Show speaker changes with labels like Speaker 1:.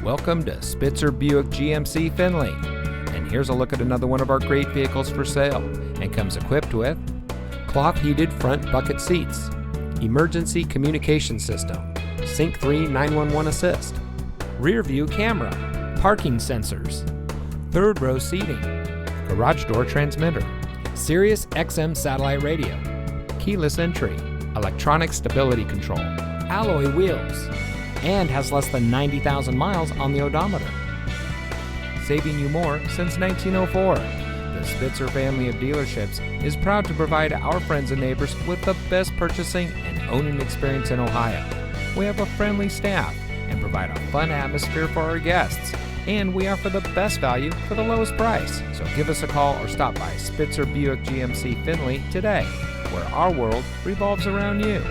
Speaker 1: Welcome to Spitzer Buick GMC Findlay. And here's a look at another one of our great vehicles for sale, and comes equipped with cloth heated front bucket seats, emergency communication system, Sync 3 911 assist, rear view camera, parking sensors, third row seating, garage door transmitter, Sirius XM satellite radio, keyless entry, electronic stability control, alloy wheels, and has less than 90,000 miles on the odometer. Saving you more since 1904. The Spitzer family of dealerships is proud to provide our friends and neighbors with the best purchasing and owning experience in Ohio. We have a friendly staff and provide a fun atmosphere for our guests. And we offer the best value for the lowest price. So give us a call or stop by Spitzer Buick GMC Findlay today, where our world revolves around you.